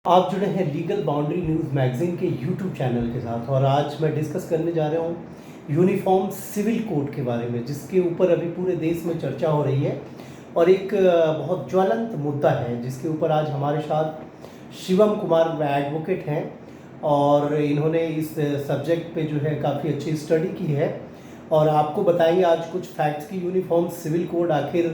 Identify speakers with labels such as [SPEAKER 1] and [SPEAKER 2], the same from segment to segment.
[SPEAKER 1] आप जुड़े हैं लीगल बाउंड्री न्यूज़ मैगज़ीन के यूट्यूब चैनल के साथ और आज मैं डिस्कस करने जा रहा हूँ यूनिफॉर्म सिविल कोड के बारे में, जिसके ऊपर अभी पूरे देश में चर्चा हो रही है और एक बहुत ज्वलंत मुद्दा है जिसके ऊपर आज हमारे साथ शिवम कुमार एडवोकेट हैं और इन्होंने इस सब्जेक्ट पे जो है काफ़ी अच्छी स्टडी की है और आपको बताएंगे आज कुछ फैक्ट्स की यूनिफॉर्म सिविल कोड आखिर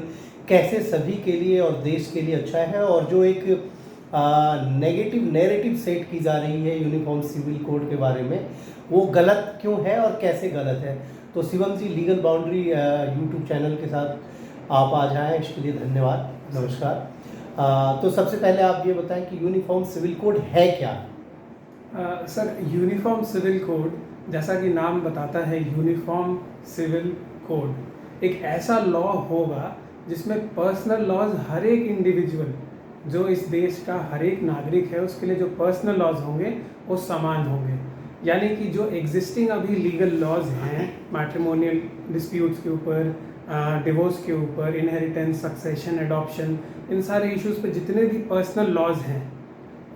[SPEAKER 1] कैसे सभी के लिए और देश के लिए अच्छा है और जो एक नेगेटिव नैरेटिव सेट की जा रही है यूनिफॉर्म सिविल कोड के बारे में, वो गलत क्यों है और कैसे गलत है। तो शिवम जी, लीगल बाउंड्री यूट्यूब चैनल के साथ आप आज आए, इसके लिए धन्यवाद। नमस्कार। तो सबसे पहले आप ये बताएं कि यूनिफॉर्म सिविल कोड है क्या?
[SPEAKER 2] सर, यूनिफॉर्म सिविल कोड जैसा कि नाम बताता है, यूनिफॉर्म सिविल कोड एक ऐसा लॉ होगा जिसमें पर्सनल लॉज हर एक इंडिविजुअल जो इस देश का हर एक नागरिक है उसके लिए जो पर्सनल लॉज होंगे वो समान होंगे। यानी कि जो एग्जिस्टिंग अभी लीगल लॉज हैं मैट्रिमोनियल डिस्प्यूट्स के ऊपर, डिवोर्स के ऊपर, इनहेरिटेंस, सक्सेशन, एडॉप्शन, इन सारे इश्यूज़ पे जितने भी पर्सनल लॉज हैं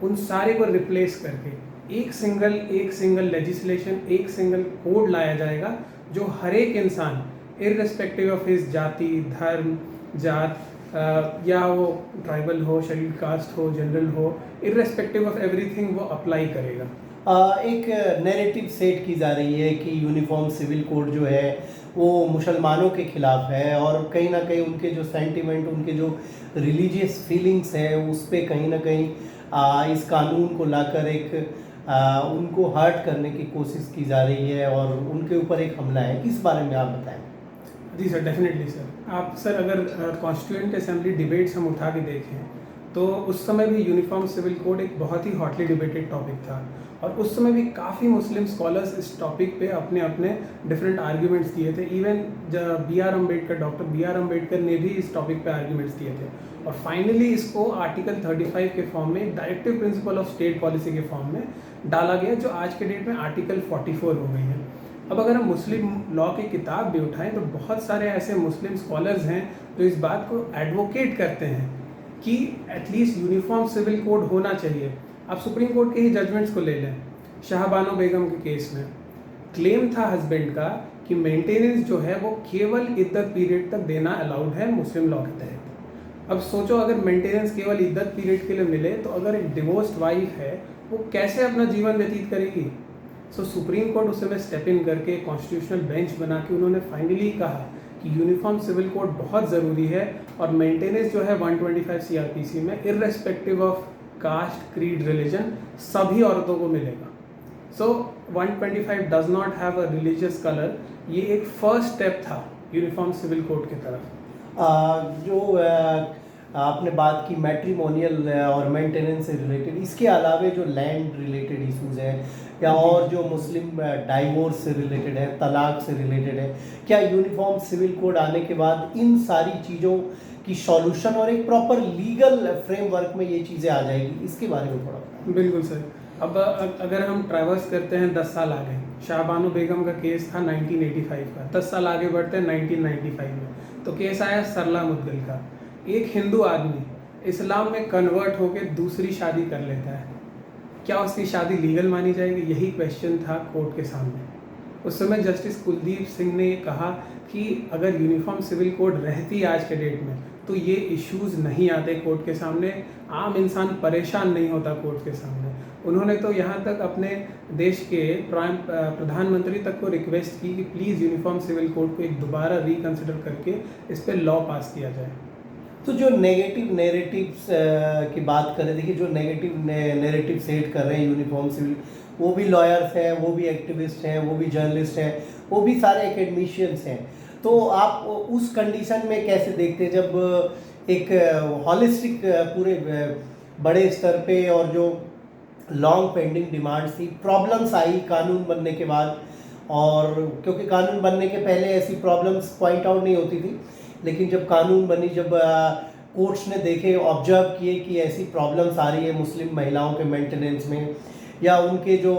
[SPEAKER 2] उन सारे को रिप्लेस करके एक सिंगल लेजिस्लेशन, एक सिंगल कोड लाया जाएगा जो हर एक इंसान इररिस्पेक्टिव ऑफ हिज जाति, धर्म, जात, या वो ट्राइबल हो, शेड्यूल्ड कास्ट हो, जनरल हो, इररिस्पेक्टिव ऑफ एवरीथिंग वो अप्लाई करेगा।
[SPEAKER 1] एक नैरेटिव सेट की जा रही है कि यूनिफॉर्म सिविल कोड जो है वो मुसलमानों के खिलाफ है और कहीं ना कहीं उनके जो सेंटिमेंट, उनके जो रिलीजियस फीलिंग्स है उस पर कहीं ना कहीं इस कानून को लाकर एक उनको हर्ट करने की कोशिश की जा रही है और उनके ऊपर एक हमला है। इस बारे में आप बताएं।
[SPEAKER 2] जी सर, डेफिनेटली सर। आप सर अगर कॉन्स्टिट्यूएंट असेंबली डिबेट्स हम उठा के देखें तो उस समय भी यूनिफॉर्म सिविल कोड एक बहुत ही हॉटली डिबेटेड टॉपिक था और उस समय भी काफ़ी मुस्लिम स्कॉलर्स इस टॉपिक पे अपने अपने डिफरेंट आर्ग्यूमेंट्स दिए थे। Even doctor B R Ambedkar ने भी इस टॉपिक पे आर्ग्यूमेंट्स दिए थे और फाइनली इसको आर्टिकल 35 के फॉर्म में, directive principle of state policy के फॉर्म में डाला गया, जो आज के डेट में आर्टिकल 44 हो गई है। अब अगर हम मुस्लिम लॉ की किताब भी उठाएं तो बहुत सारे ऐसे मुस्लिम स्कॉलर्स हैं जो इस बात को एडवोकेट करते हैं कि एटलीस्ट यूनिफॉर्म सिविल कोड होना चाहिए। आप सुप्रीम कोर्ट के ही जजमेंट्स को ले लें। शाहबानो बेगम के केस में क्लेम था हस्बैंड का कि मेंटेनेंस जो है वो केवल इद्दत पीरियड तक देना अलाउड है मुस्लिम लॉ के तहत। अब सोचो, अगर मेंटेनेंस केवल इद्दत पीरियड के लिए मिले तो अगर एक डिवोर्स्ड वाइफ है वो कैसे अपना जीवन व्यतीत करेगी। सो सुप्रीम कोर्ट उस समय स्टेप इन करके कॉन्स्टिट्यूशनल बेंच बना के उन्होंने फाइनली कहा कि यूनिफॉर्म सिविल कोड बहुत ज़रूरी है और मेंटेनेंस जो है 125 CRPC में irrespective of caste, creed, religion सभी औरतों को मिलेगा। So 125 does not have a religious colour. ये एक फर्स्ट स्टेप था यूनिफॉर्म सिविल कोड की तरफ।
[SPEAKER 1] आपने बात की मैट्रिमोनियल और मेंटेनेंस से रिलेटेड, इसके अलावा जो लैंड रिलेटेड इश्यूज हैं या और जो मुस्लिम डाइवोर्स से रिलेटेड है, तलाक से रिलेटेड है, क्या यूनिफॉर्म सिविल कोड आने के बाद इन सारी चीज़ों की सॉल्यूशन और एक प्रॉपर लीगल फ्रेमवर्क में ये चीज़ें आ जाएगी? इसके बारे में थोड़ा बताएं।
[SPEAKER 2] बिल्कुल सर। अब अगर हम ट्रैवर्स करते हैं 10 साल आगे, शाहबानो बेगम का केस था 1985 का। 10 साल आगे बढ़ते हैं 1995 में, तो केस आया सरला मुद्गल का। एक हिंदू आदमी इस्लाम में कन्वर्ट होकर दूसरी शादी कर लेता है, क्या उसकी शादी लीगल मानी जाएगी? यही क्वेश्चन था कोर्ट के सामने। उस समय जस्टिस कुलदीप सिंह ने कहा कि अगर यूनिफॉर्म सिविल कोड रहती आज के डेट में तो ये इश्यूज़ नहीं आते कोर्ट के सामने, आम इंसान परेशान नहीं होता कोर्ट के सामने। उन्होंने तो यहाँ तक अपने देश के प्रधानमंत्री तक को रिक्वेस्ट की कि प्लीज़ यूनिफॉर्म सिविल कोड को एक दोबारा रिकन्सिडर करके इस पर लॉ पास किया जाए।
[SPEAKER 1] तो जो नेगेटिव नैरेटिव्स की बात करें, देखिए जो नेगेटिव नैरेटिव सेट कर रहे हैं यूनिफॉर्म सिविल, वो भी लॉयर्स हैं, वो भी एक्टिविस्ट हैं, वो भी जर्नलिस्ट हैं, वो भी सारे एकेडमिशियंस हैं। तो आप उस कंडीशन में कैसे देखते हैं जब एक हॉलिस्टिक पूरे बड़े स्तर पे और जो लॉन्ग पेंडिंग डिमांड्स थी, प्रॉब्लम्स आई कानून बनने के बाद, और क्योंकि कानून बनने के पहले ऐसी प्रॉब्लम्स पॉइंट आउट नहीं होती थी, लेकिन जब कानून बनी, जब कोर्ट्स ने देखे, ऑब्जर्व किए कि ऐसी प्रॉब्लम्स आ रही है मुस्लिम महिलाओं के मेंटेनेंस में या उनके जो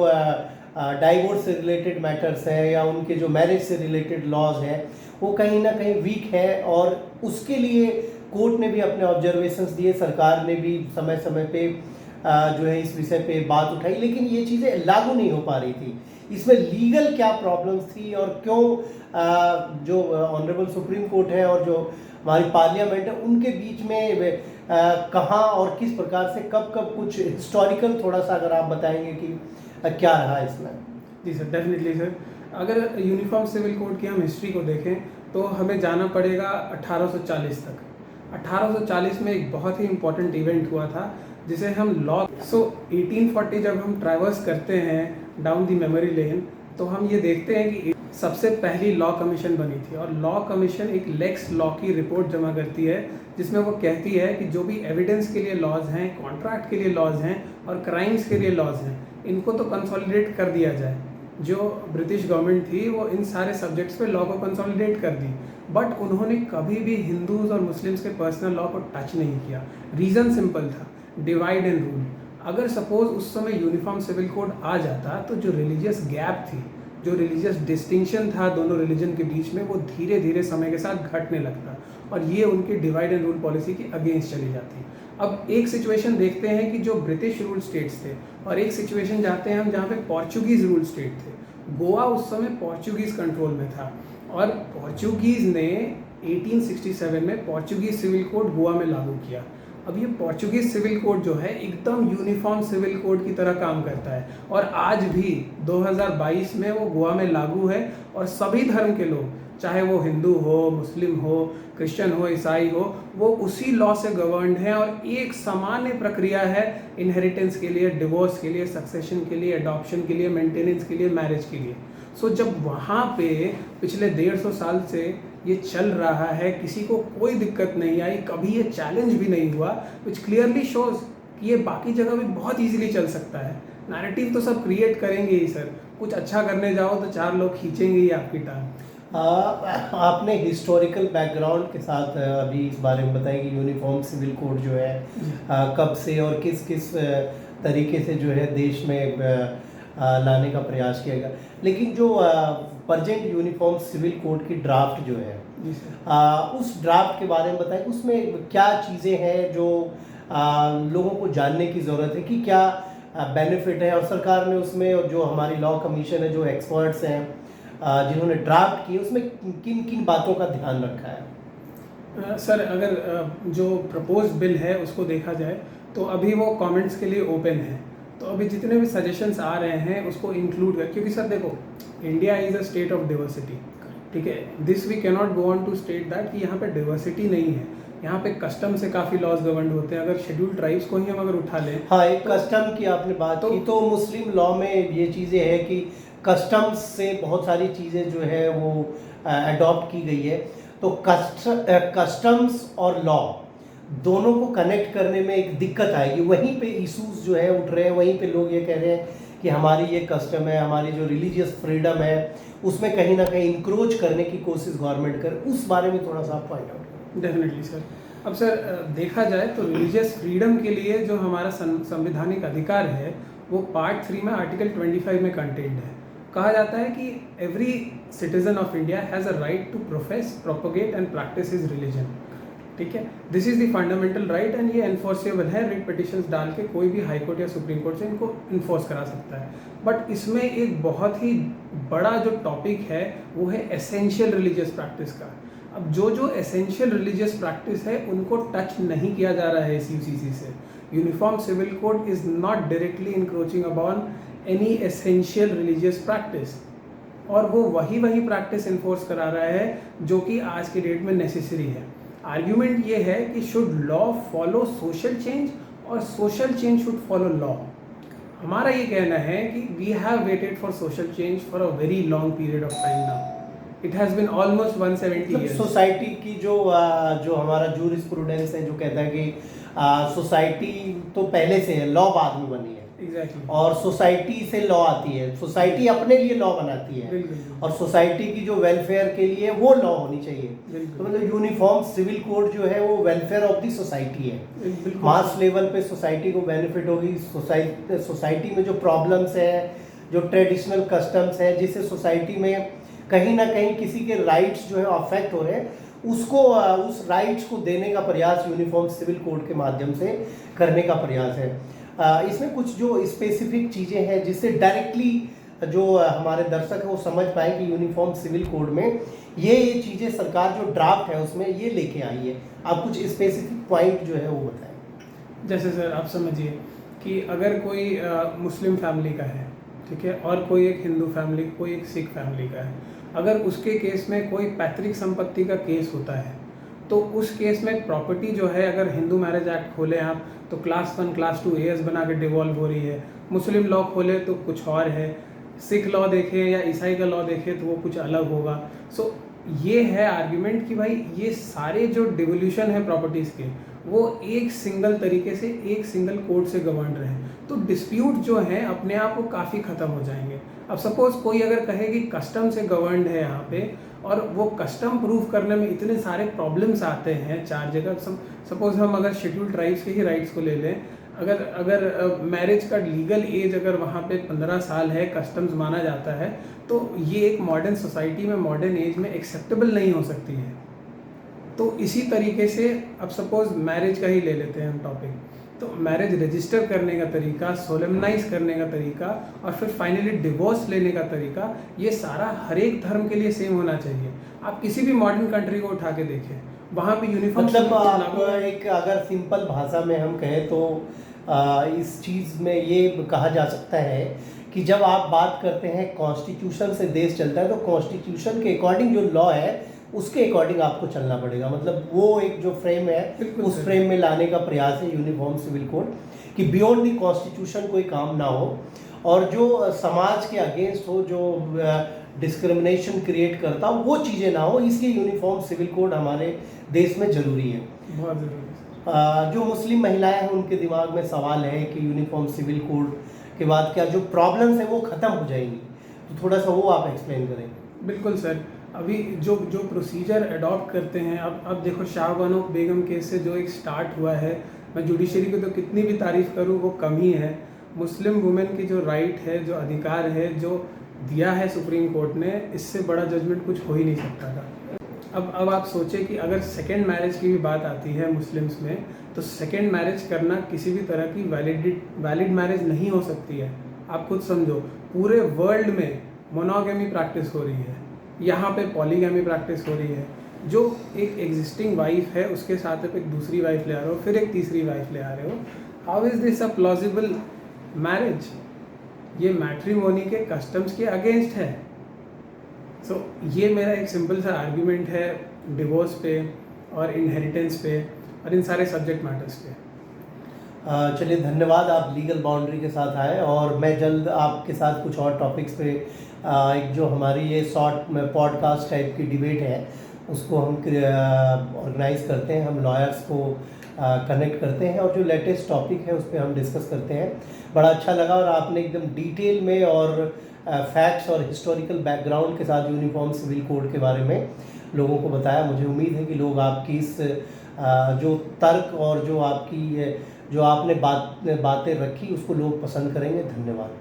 [SPEAKER 1] डाइवोर्स से रिलेटेड मैटर्स हैं या उनके जो मैरिज से रिलेटेड लॉज हैं वो कहीं ना कहीं वीक है, और उसके लिए कोर्ट ने भी अपने ऑब्जर्वेशंस दिए, सरकार ने भी समय समय पे जो है इस विषय पे बात उठाई, लेकिन ये चीज़ें लागू नहीं हो पा रही थी। इसमें लीगल क्या प्रॉब्लम्स थी और क्यों जो ऑनरेबल सुप्रीम कोर्ट है और जो हमारी पार्लियामेंट है उनके बीच में कहाँ और किस प्रकार से कब कब कुछ हिस्टोरिकल थोड़ा सा अगर आप बताएंगे कि क्या रहा इसमें।
[SPEAKER 2] जी सर, डेफिनेटली सर। अगर यूनिफॉर्म सिविल कोड की हम हिस्ट्री को देखें तो हमें जाना पड़ेगा 1840 तक। 1840 में एक बहुत ही इम्पोर्टेंट इवेंट हुआ था जिसे हम लॉ 1840 जब हम ट्रैवर्स करते हैं डाउन दी मेमोरी लेन तो हम ये देखते हैं कि सबसे पहली लॉ कमीशन बनी थी और लॉ कमीशन एक लेक्स लॉ की रिपोर्ट जमा करती है जिसमें वो कहती है कि जो भी एविडेंस के लिए लॉज हैं, कॉन्ट्रैक्ट के लिए लॉज हैं और क्राइम्स के लिए लॉज हैं, इनको तो कंसोलिडेट कर दिया जाए। जो ब्रिटिश गवर्नमेंट थी वो इन सारे सब्जेक्ट्स पे लॉ को कंसोलिडेट कर दी, बट उन्होंने कभी भी हिंदूज और मुस्लिम्स के पर्सनल लॉ को टच नहीं किया। रीज़न सिंपल था, डिवाइड एंड रूल। अगर सपोज उस समय यूनिफॉर्म सिविल कोड आ जाता तो जो रिलीजियस गैप थी, जो रिलीजियस डिस्टिंक्शन था दोनों रिलीजन के बीच में, वो धीरे धीरे समय के साथ घटने लगता और ये उनकी डिवाइड एंड रूल पॉलिसी की अगेंस्ट चली जाती। अब एक सिचुएशन देखते हैं कि जो ब्रिटिश रूल स्टेट्स थे और एक सिचुएशन जाते हैं हम जहाँ पे पोर्चुगीज़ रूल स्टेट थे। गोवा उस समय पोर्चुगीज़ कंट्रोल में था और पोर्चुगीज़ ने 1867 में पोर्चुगीज़ सिविल कोड गोवा में लागू किया। अब ये पोर्चुगीज़ सिविल कोड जो है एकदम यूनिफॉर्म सिविल कोड की तरह काम करता है और आज भी 2022 में वो गोवा में लागू है और सभी धर्म के लोग, चाहे वो हिंदू हो, मुस्लिम हो, क्रिश्चियन हो, ईसाई हो, वो उसी लॉ से गवर्नड है और एक सामान्य प्रक्रिया है इनहेरिटेंस के लिए, डिवोर्स के लिए, सक्सेशन के लिए, अडॉप्शन के लिए, मेंटेनेंस के लिए, मैरिज के लिए। सो जब वहाँ पे पिछले 150 साल से ये चल रहा है, किसी को कोई दिक्कत नहीं आई, कभी ये चैलेंज भी नहीं हुआ, विच क्लियरली शोज कि ये बाकी जगह भी बहुत ईजिली चल सकता है। नैरेटिव तो सब क्रिएट करेंगे ही सर, कुछ अच्छा करने जाओ तो 4 लोग खींचेंगे ही आपकी टांग।
[SPEAKER 1] आपने हिस्टोरिकल बैकग्राउंड के साथ अभी इस बारे में बताया कि यूनिफॉर्म सिविल कोड जो है कब से और किस किस तरीके से जो है देश में लाने का प्रयास किया गया, लेकिन जो प्रेजेंट यूनिफॉर्म सिविल कोड की ड्राफ्ट जो है उस ड्राफ्ट के बारे में बताएं, उसमें क्या चीज़ें हैं जो लोगों को जानने की ज़रूरत है कि क्या बेनिफिट है और सरकार ने उसमें जो हमारी लॉ कमीशन है, जो एक्सपर्ट्स हैं जिन्होंने ड्राफ्ट की, उसमें किन किन बातों का ध्यान रखा है।
[SPEAKER 2] सर अगर जो प्रपोज बिल है उसको देखा जाए तो अभी वो कमेंट्स के लिए ओपन है, तो अभी जितने भी सजेशंस आ रहे हैं उसको इंक्लूड कर, क्योंकि सर देखो India is a state of diversity, ठीक है। This we can not go on to state that कि यहाँ पे डिवर्सिटी नहीं है। यहाँ पे कस्टम से काफ़ी लॉज गवर्न होते हैं। अगर शेड्यूल्ड ट्राइब्स को ही हम अगर उठा लें,
[SPEAKER 1] हाँ, एक कस्टम की आपने बात की, तो मुस्लिम लॉ में ये चीज़ें हैं कि कस्टम्स से बहुत सारी चीज़ें जो है वो अडॉप्ट की गई है, तो कस्टम्स और लॉ दोनों को कनेक्ट करने में एक दिक्कत आएगी। वहीं पे इश्यूज जो है उठ रहे हैं, वहीं पे लोग ये कह रहे हैं कि हमारी ये कस्टम है, हमारी जो रिलीजियस फ्रीडम है, उसमें कहीं ना कहीं इंक्रोच करने की कोशिश गवर्नमेंट करे। उस बारे में थोड़ा सा आप पॉइंट आउट करें।
[SPEAKER 2] Definitely sir. अब सर देखा जाए तो रिलीजियस फ्रीडम के लिए जो हमारा संवैधानिक अधिकार है वो पार्ट 3 में आर्टिकल 25 में कंटेंट है। कहा जाता है कि every citizen of India has a right to profess, propagate and practise his religion, ठीक है। This is the fundamental right and ये एनफोर्सेबल है। रिट पिटिशंस डाल के कोई भी हाई कोर्ट या सुप्रीम कोर्ट से इनको इन्फोर्स करा सकता है। बट इसमें एक बहुत ही बड़ा जो टॉपिक है वो है एसेंशियल रिलीजियस प्रैक्टिस का। अब जो एसेंशियल रिलीजियस प्रैक्टिस है उनको टच नहीं किया जा रहा है इस यूसीसी से। Uniform civil code is not directly encroaching upon any essential religious practice, और वो वही प्रैक्टिस इन्फोर्स करा रहा है जो कि आज की डेट में नेसेसरी है। आर्ग्यूमेंट ये है कि should law follow social change और social change should follow law. हमारा ये कहना है कि we have waited for social change for a very long period of time now. It has been almost 170 years.
[SPEAKER 1] Society की जो हमारा जूरिस्प्रूडेंस है जो कहता है कि सोसाइटी तो पहले से है, लॉ बाद में बनी है।
[SPEAKER 2] एग्जैक्टली।
[SPEAKER 1] और सोसाइटी से लॉ आती है, सोसाइटी अपने लिए लॉ बनाती है और सोसाइटी की जो वेलफेयर के लिए वो लॉ होनी चाहिए। तो मतलब यूनिफॉर्म सिविल कोड जो है वो वेलफेयर ऑफ द सोसाइटी है। मास लेवल पे सोसाइटी को बेनिफिट होगी। सोसाइटी में जो प्रॉब्लम्स हैं, जो ट्रेडिशनल कस्टम्स हैं, जिससे सोसाइटी में कहीं ना कहीं किसी के राइट्स जो है अफेक्ट हो रहे हैं, उसको उस राइट्स को देने का प्रयास यूनिफॉर्म सिविल कोड के माध्यम से करने का प्रयास है। इसमें कुछ जो स्पेसिफिक चीज़ें हैं जिससे डायरेक्टली जो हमारे दर्शक हैं वो समझ पाए कि यूनिफॉर्म सिविल कोड में ये चीज़ें सरकार जो ड्राफ्ट है उसमें ये लेके आई है। आप कुछ स्पेसिफिक पॉइंट जो है वो बताएं।
[SPEAKER 2] जैसे सर आप समझिए कि अगर कोई मुस्लिम फैमिली का है, ठीक है, और कोई एक हिंदू फैमिली, कोई एक सिख फैमिली का है, अगर उसके केस में कोई पैतृक संपत्ति का केस होता है तो उस केस में प्रॉपर्टी जो है, अगर हिंदू मैरिज एक्ट खोले आप तो क्लास 1 क्लास 2 एएस बना के डिवॉल्व हो रही है, मुस्लिम लॉ खोले तो कुछ और है, सिख लॉ देखें या ईसाई का लॉ देखें तो वो कुछ अलग होगा। सो ये है आर्ग्यूमेंट कि भाई ये सारे जो डिवोल्यूशन है प्रॉपर्टीज़ के वो एक सिंगल तरीके से एक सिंगल कोड से गवर्न रहे हैं, तो डिस्प्यूट जो है अपने आप वो काफ़ी ख़त्म हो जाएंगे। अब सपोज़ कोई अगर कहे कि कस्टम से गवर्नड है यहाँ पे और वो कस्टम प्रूव करने में इतने सारे प्रॉब्लम्स आते हैं 4 जगह, सपोज़ हम अगर शेड्यूल ट्राइब्स के ही राइट्स को ले लें, अगर मैरिज का लीगल एज अगर वहाँ पे 15 साल है, कस्टम्स माना जाता है, तो ये एक मॉडर्न सोसाइटी में मॉडर्न एज में एक्सेप्टेबल नहीं हो सकती है। तो इसी तरीके से अब सपोज़ मैरिज का ही ले लेते हैं हम टॉपिक, तो मैरिज रजिस्टर करने का तरीका, सोलेमनाइज करने का तरीका और फिर फाइनली डिवोर्स लेने का तरीका, ये सारा हर एक धर्म के लिए सेम होना चाहिए। आप किसी भी मॉडर्न कंट्री को उठा के देखें, वहाँ पे यूनिफॉर्म
[SPEAKER 1] मतलब आप एक अगर सिंपल भाषा में हम कहें तो इस चीज़ में ये कहा जा सकता है कि जब आप बात करते हैं कॉन्स्टिट्यूशन से देश चलता है तो कॉन्स्टिट्यूशन के अकॉर्डिंग जो लॉ है उसके अकॉर्डिंग आपको चलना पड़ेगा। मतलब वो एक जो फ्रेम है उस फ्रेम में लाने का प्रयास है यूनिफॉर्म सिविल कोड कि बियॉन्ड दी कॉन्स्टिट्यूशन कोई काम ना हो और जो समाज के अगेंस्ट हो, जो डिस्क्रिमिनेशन क्रिएट करता हो वो चीज़ें ना हो, इसलिए यूनिफॉर्म सिविल कोड हमारे देश में ज़रूरी है।
[SPEAKER 2] बहुत ज़रूरी है।
[SPEAKER 1] जो मुस्लिम महिलाएं हैं उनके दिमाग में सवाल है कि यूनिफॉर्म सिविल कोड के बाद क्या जो प्रॉब्लम्स हैं वो ख़त्म हो जाएंगी, तो थोड़ा सा वो आप एक्सप्लेन करें।
[SPEAKER 2] बिल्कुल सर, अभी जो प्रोसीजर अडॉप्ट करते हैं, अब देखो शाह बानो बेगम केस से जो एक स्टार्ट हुआ है, मैं जुडिशरी की तो कितनी भी तारीफ़ करूँ वो कम ही है। मुस्लिम वुमेन की जो राइट है, जो अधिकार है, जो दिया है सुप्रीम कोर्ट ने, इससे बड़ा जजमेंट कुछ हो ही नहीं सकता था। अब आप सोचें कि अगर सेकेंड मैरिज की भी बात आती है मुस्लिम्स में, तो सेकेंड मैरिज करना किसी भी तरह की वैलिड मैरिज नहीं हो सकती है। आप खुद समझो, पूरे वर्ल्ड में मोनोगेमी प्रैक्टिस हो रही है, यहाँ पे पॉलीगेमी प्रैक्टिस हो रही है। जो एक एग्जिस्टिंग वाइफ है उसके साथ आप एक दूसरी वाइफ ले आ रहे हो, फिर एक तीसरी वाइफ ले आ रहे हो, how is this a plausible marriage? ये मैट्रिमोनी के कस्टम्स के अगेंस्ट है। सो ये मेरा एक सिंपल सा आर्ग्यूमेंट है डिवोर्स पे और इनहेरिटेंस पे और इन सारे सब्जेक्ट मैटर्स पे।
[SPEAKER 1] चलिए धन्यवाद, आप लीगल बाउंड्री के साथ आए और मैं जल्द आपके साथ कुछ और टॉपिक्स पे एक जो हमारी ये शॉर्ट पॉडकास्ट टाइप की डिबेट है उसको हम ऑर्गेनाइज करते हैं, हम लॉयर्स को कनेक्ट करते हैं और जो लेटेस्ट टॉपिक है उस पर हम डिस्कस करते हैं। बड़ा अच्छा लगा और आपने एकदम डिटेल में और फैक्ट्स और हिस्टोरिकल बैकग्राउंड के साथ यूनिफॉर्म सिविल कोड के बारे में लोगों को बताया। मुझे उम्मीद है कि लोग आपकी इस जो तर्क और जो आपकी जो आपने बातें रखी उसको लोग पसंद करेंगे। धन्यवाद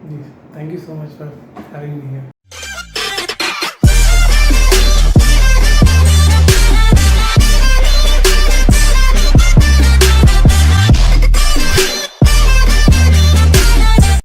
[SPEAKER 2] जी, thank you so much for having me here.